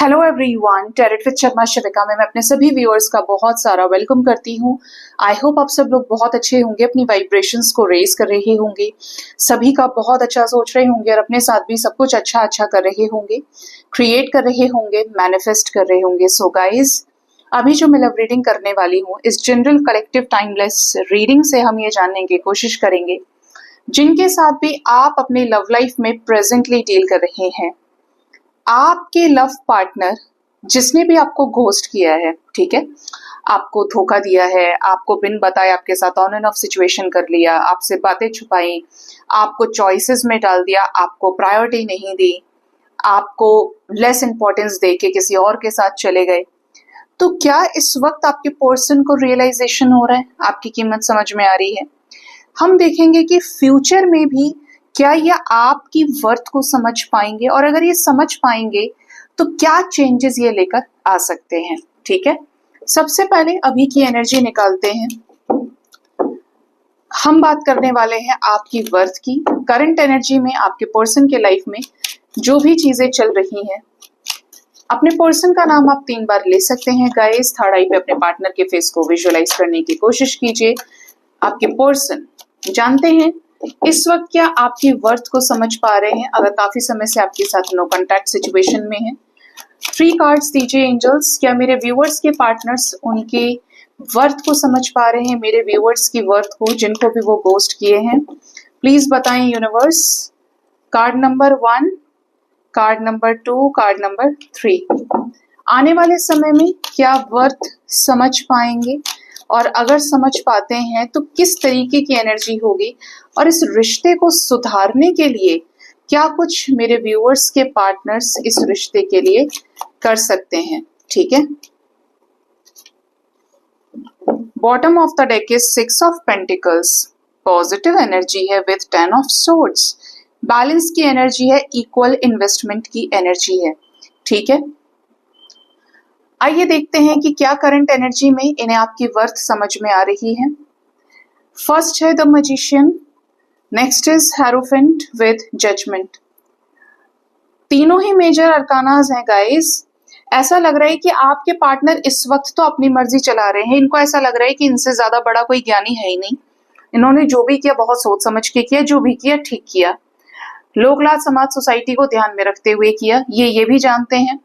Hello everyone, tarot with Sharma Shivika में मैं अपने सभी व्यूअर्स का बहुत सारा वेलकम करती हूँ। आई होप आप सब लोग बहुत अच्छे होंगे, अपनी वाइब्रेशंस को रेज कर रहे होंगे, सभी का बहुत अच्छा सोच रहे होंगे और अपने साथ भी सब कुछ अच्छा कर रहे होंगे, क्रिएट कर रहे होंगे, मैनिफेस्ट कर रहे होंगे। सो गाइज, अभी जो मैं लव रीडिंग करने वाली हूँ, इस जनरल कलेक्टिव टाइमलेस रीडिंग से हम ये जानने की कोशिश करेंगे जिनके साथ भी आप अपने लव लाइफ में प्रेजेंटली डील कर रहे हैं, आपके लव पार्टनर जिसने भी आपको घोस्ट किया है, ठीक है, आपको धोखा दिया है, आपको बिन बताए आपके साथ ऑन एंड ऑफ सिचुएशन कर लिया, आपसे बातें छुपाई, आपको चॉइसेस में डाल दिया, आपको प्रायोरिटी नहीं दी, आपको लेस इंपॉर्टेंस दे के किसी और के साथ चले गए, तो क्या इस वक्त आपके पर्सन को रियलाइजेशन हो रहा है, आपकी कीमत समझ में आ रही है? हम देखेंगे कि फ्यूचर में भी क्या ये आपकी वर्थ को समझ पाएंगे, और अगर ये समझ पाएंगे तो क्या चेंजेस ये लेकर आ सकते हैं। ठीक है, सबसे पहले अभी की एनर्जी निकालते हैं। हम बात करने वाले हैं आपकी वर्थ की, करंट एनर्जी में आपके पर्सन के लाइफ में जो भी चीजें चल रही हैं। अपने पर्सन का नाम आप 3 बार ले सकते हैं गाइस। थर्ड आई पे अपने पार्टनर के फेस को विजुअलाइज करने की कोशिश कीजिए। आपके पर्सन जानते हैं इस वक्त क्या आपकी वर्थ को समझ पा रहे हैं, अगर काफी समय से आपके साथ नो कॉन्टैक्ट सिचुएशन में है। 3 कार्ड्स दीजिए एंजल्स, क्या मेरे व्यूअर्स के पार्टनर्स उनके वर्थ को समझ पा रहे हैं, मेरे व्यूअर्स की वर्थ को जिनको भी वो गोस्ट किए हैं? प्लीज बताएं universe. Card number 1, card number 2, card number 3। आने वाले समय में क्या वर्थ समझ पाएंगे, और अगर समझ पाते हैं तो किस तरीके की एनर्जी होगी, और इस रिश्ते को सुधारने के लिए क्या कुछ मेरे व्यूअर्स के पार्टनर्स इस रिश्ते के लिए कर सकते हैं? ठीक है, bottom of the deck is 6 of pentacles, positive energy है विथ 10 ऑफ सोर्ड्स, बैलेंस की एनर्जी है, इक्वल इन्वेस्टमेंट की एनर्जी है। ठीक है, आइए देखते हैं कि क्या करंट एनर्जी में इन्हें आपकी वर्थ समझ में आ रही है। फर्स्ट है the magician, next is hierophant with judgement. तीनों ही मेजर अरकानाज हैं गाइस। ऐसा लग रहा है कि आपके पार्टनर इस वक्त तो अपनी मर्जी चला रहे हैं, इनको ऐसा लग रहा है कि इनसे ज्यादा बड़ा कोई ज्ञानी है ही नहीं, इन्होंने जो भी किया बहुत सोच समझ के किया, जो भी किया ठीक किया, लोक लाज समाज सोसाइटी को ध्यान में रखते हुए किया। ये भी जानते हैं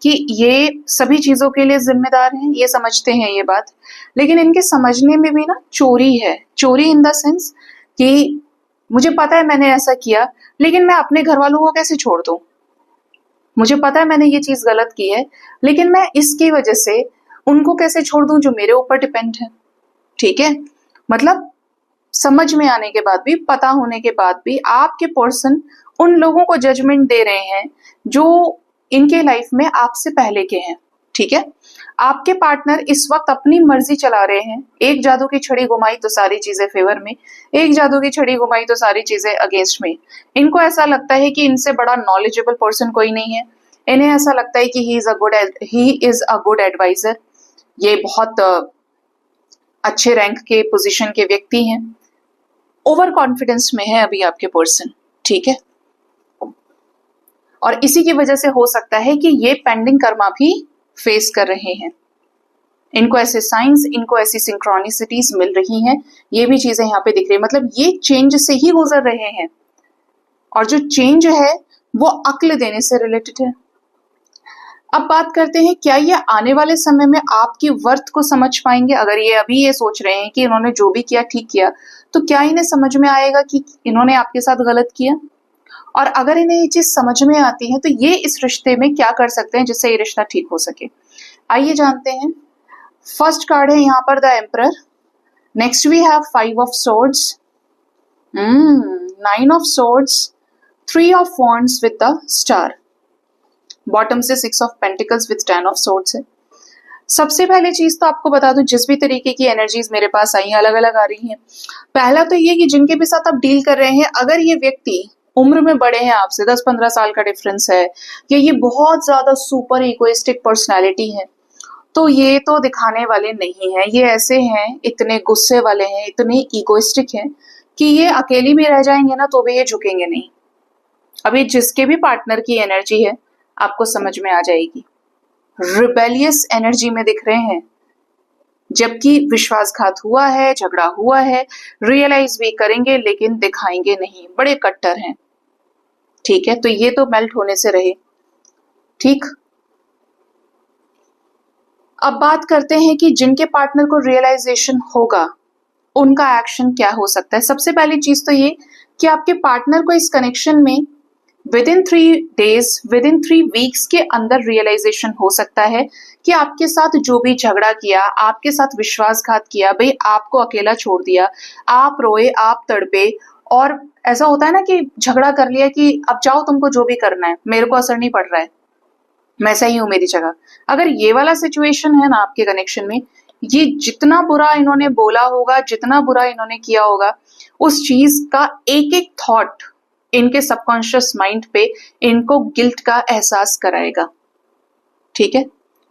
कि ये सभी चीजों के लिए जिम्मेदार हैं, ये समझते हैं ये बात, लेकिन इनके समझने में भी ना चोरी है। चोरी इन द सेंस कि मुझे पता है मैंने ऐसा किया, लेकिन मैं अपने घर वालों को कैसे छोड़ दूं? मुझे पता है मैंने ये चीज गलत की है, लेकिन मैं इसकी वजह से उनको कैसे छोड़ दूं जो मेरे ऊपर डिपेंड है। ठीक है, मतलब समझ में आने के बाद भी, पता होने के बाद भी आपके पर्सन उन लोगों को जजमेंट दे रहे हैं जो इनके लाइफ में आपसे पहले के हैं। ठीक है, आपके पार्टनर इस वक्त अपनी मर्जी चला रहे हैं। एक जादू की छड़ी घुमाई तो सारी चीजें फेवर में, एक जादू की छड़ी घुमाई तो सारी चीजें अगेंस्ट में। इनको ऐसा लगता है कि इनसे बड़ा नॉलेजेबल पर्सन कोई नहीं है। इन्हें ऐसा लगता है कि he is a good advisor. ये बहुत अच्छे रैंक के पोजीशन के व्यक्ति हैं। ओवर कॉन्फिडेंस में है अभी आपके पर्सन। ठीक है, और इसी की वजह से हो सकता है कि ये पेंडिंग कर्मा भी फेस कर रहे हैं। इनको ऐसे साइंस, इनको ऐसी सिंक्रोनिसिटीज मिल रही हैं, ये भी चीजें यहाँ पे दिख रही है। मतलब ये चेंज से ही गुजर रहे हैं, और जो चेंज है वो अक्ल देने से रिलेटेड है। अब बात करते हैं, क्या ये आने वाले समय में आपकी वर्थ को समझ पाएंगे? अगर ये अभी ये सोच रहे हैं कि इन्होंने जो भी किया ठीक किया, तो क्या इन्हें समझ में आएगा कि इन्होंने आपके साथ गलत किया? और अगर इन्हें ये चीज समझ में आती है तो ये इस रिश्ते में क्या कर सकते हैं जिससे ये रिश्ता ठीक हो सके? आइए जानते हैं। फर्स्ट कार्ड है यहाँ पर the emperor, next we have 5 of swords, 9 of swords, 3 of wands with the star, bottom से 6 of pentacles with 10 of swords है। सबसे पहले चीज तो आपको बता दूं, जिस भी तरीके की एनर्जीज मेरे पास आई हैं अलग अलग आ रही हैं। पहला तो ये कि जिनके भी साथ आप डील कर रहे हैं, अगर ये व्यक्ति उम्र में बड़े हैं आपसे, 10-15 साल का डिफरेंस है, या ये बहुत ज्यादा सुपर इगोइस्टिक पर्सनालिटी है, तो ये तो दिखाने वाले नहीं है। ये ऐसे हैं, इतने गुस्से वाले हैं, इतने इगोइस्टिक हैं कि ये अकेली भी रह जाएंगे ना तो भी ये झुकेंगे नहीं। अभी जिसके भी पार्टनर की एनर्जी है आपको समझ में आ जाएगी। रिबेलियस एनर्जी में दिख रहे हैं, जबकि विश्वासघात हुआ है, झगड़ा हुआ है, रियलाइज भी करेंगे लेकिन दिखाएंगे नहीं, बड़े कट्टर हैं। ठीक है, तो ये तो मेल्ट होने से रहे। ठीक, अब बात करते हैं कि जिनके पार्टनर को रियलाइजेशन होगा उनका एक्शन क्या हो सकता है। सबसे पहली चीज तो ये कि आपके पार्टनर को इस कनेक्शन में with in 3 days, with in 3 weeks के अंदर रियलाइजेशन हो सकता है कि आपके साथ जो भी झगड़ा किया, आपके साथ विश्वासघात किया, भाई आपको अकेला छोड़ दिया, आप रोए, आप तड़पे, और ऐसा होता है ना कि झगड़ा कर लिया कि अब जाओ तुमको जो भी करना है, मेरे को असर नहीं पड़ रहा है, मैं सही हूं मेरी जगह। अगर ये वाला सिचुएशन है ना आपके कनेक्शन में, ये जितना बुरा इन्होंने बोला होगा, जितना बुरा इन्होंने किया होगा, उस चीज का एक एक थॉट इनके सबकॉन्शियस माइंड पे इनको गिल्ट का एहसास कराएगा। ठीक है,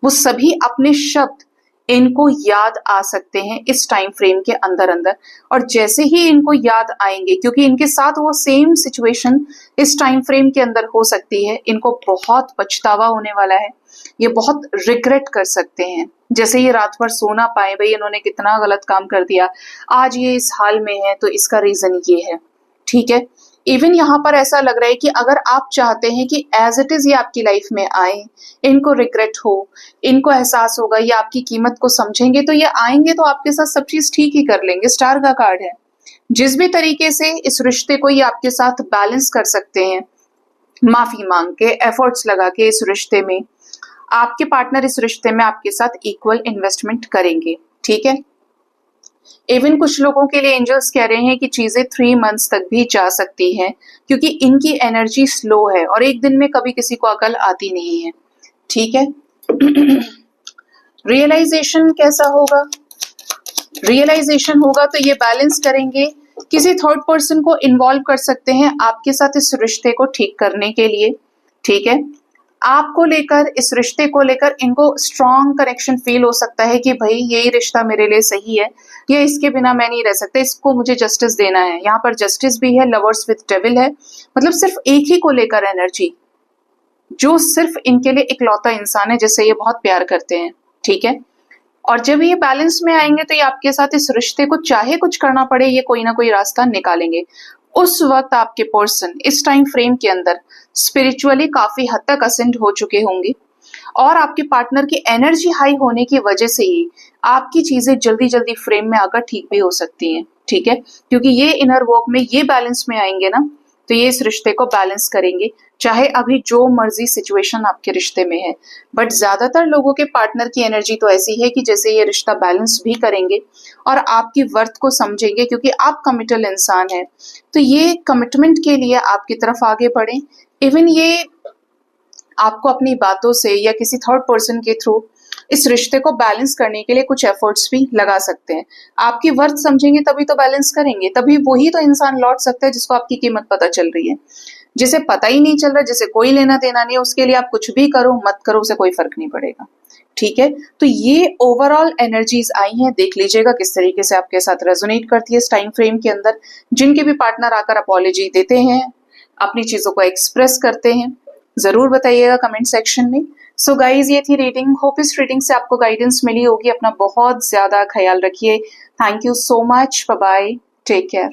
वो सभी अपने शब्द इनको याद आ सकते हैं इस टाइम फ्रेम के अंदर अंदर, और जैसे ही इनको याद आएंगे, क्योंकि इनके साथ वो सेम सिचुएशन इस टाइम फ्रेम के अंदर हो सकती है, इनको बहुत पछतावा होने वाला है, ये बहुत रिग्रेट कर सकते हैं। जैसे ये रात भर सो ना पाए, भाई इन्होंने कितना गलत काम कर दिया, आज ये इस हाल में है तो इसका रीजन ये है। ठीक है, इवन यहाँ पर ऐसा लग रहा है कि अगर आप चाहते हैं कि एज इट इज ये आपकी लाइफ में आए, इनको रिग्रेट हो, इनको एहसास होगा, ये आपकी कीमत को समझेंगे, तो ये आएंगे तो आपके साथ सब चीज ठीक ही कर लेंगे। स्टार का कार्ड है, जिस भी तरीके से इस रिश्ते को ये आपके साथ बैलेंस कर सकते हैं, माफी मांग के, एफर्ट्स लगा के, इस रिश्ते में आपके पार्टनर इस रिश्ते में आपके साथ इक्वल इन्वेस्टमेंट करेंगे। ठीक है, इवन कुछ लोगों के लिए एंजल्स कह रहे हैं कि चीजें 3 months तक भी जा सकती हैं, क्योंकि इनकी एनर्जी स्लो है और एक दिन में कभी किसी को अकल आती नहीं है। ठीक है, रियलाइजेशन कैसा होगा? रियलाइजेशन होगा तो ये बैलेंस करेंगे, किसी थर्ड पर्सन को इन्वॉल्व कर सकते हैं आपके साथ इस रिश्ते को ठीक करने के लिए। ठीक है, आपको लेकर, इस रिश्ते को लेकर इनको स्ट्रॉन्ग कनेक्शन फील हो सकता है कि भाई यही रिश्ता मेरे लिए सही है, या इसके बिना मैं नहीं रह सकता, इसको मुझे जस्टिस देना है। यहाँ पर जस्टिस भी है, लवर्स विद डेविल है, मतलब सिर्फ एक ही को लेकर एनर्जी, जो सिर्फ इनके लिए इकलौता इंसान है जिससे ये बहुत प्यार करते हैं। ठीक है, और जब ये बैलेंस में आएंगे तो ये आपके साथ इस रिश्ते को चाहे कुछ करना पड़े, ये कोई ना कोई रास्ता निकालेंगे। उस वक्त आपके पर्सन इस टाइम फ्रेम के अंदर स्पिरिचुअली काफी हद तक असेंड हो चुके होंगे, और आपके पार्टनर की एनर्जी हाई होने की वजह से ही आपकी चीजें जल्दी जल्दी फ्रेम में आकर ठीक भी हो सकती हैं। ठीक है, क्योंकि ये इनर वर्क में, ये बैलेंस में आएंगे ना, तो ये इस रिश्ते को बैलेंस करेंगे, चाहे अभी जो मर्जी सिचुएशन आपके रिश्ते में है। बट ज्यादातर लोगों के पार्टनर की एनर्जी तो ऐसी है कि जैसे ये रिश्ता बैलेंस भी करेंगे और आपकी वर्थ को समझेंगे, क्योंकि आप कमिटल इंसान हैं, तो ये कमिटमेंट के लिए आपकी तरफ आगे बढ़े। इवन ये आपको अपनी बातों से या किसी थर्ड पर्सन के थ्रू इस रिश्ते को बैलेंस करने के लिए कुछ एफर्ट्स भी लगा सकते हैं। आपकी वर्थ समझेंगे तभी तो बैलेंस करेंगे, तभी वही तो इंसान लौट सकता है जिसको आपकी कीमत पता चल रही है। जिसे पता ही नहीं चल रहा, जिसे कोई लेना देना नहीं है, उसके लिए आप कुछ भी करो मत करो, उसे कोई फर्क नहीं पड़ेगा। ठीक है, तो ये ओवरऑल एनर्जीज आई हैं, देख लीजिएगा किस तरीके से आपके साथ रेजोनेट करती है इस टाइम फ्रेम के अंदर। जिनके भी पार्टनर आकर अपॉलॉजी देते हैं, अपनी चीजों को एक्सप्रेस करते हैं, जरूर बताइएगा कमेंट सेक्शन में। सो गाइज, ये थी रीडिंग। होप इस रीडिंग से आपको गाइडेंस मिली होगी। अपना बहुत ज्यादा ख्याल रखिए। Thank you so much, bye bye, take care.